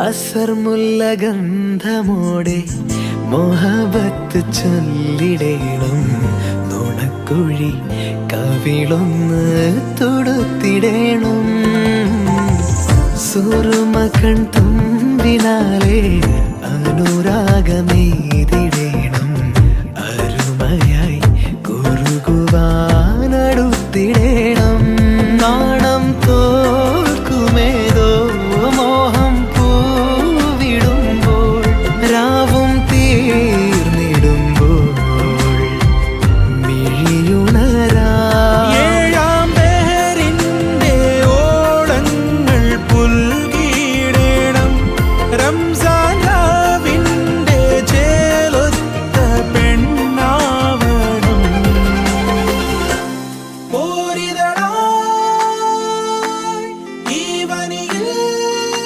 അസർമുല്ല ഗന്ധമോടെ മൊഹബത്ത് ചൊല്ലിടേണം. നുണക്കുഴി കവിളൊന്ന് തൊടുത്തിടേണം. സുറുമ കൺ തുമ്പിനാലെ അനുരാഗമേതിടേണം.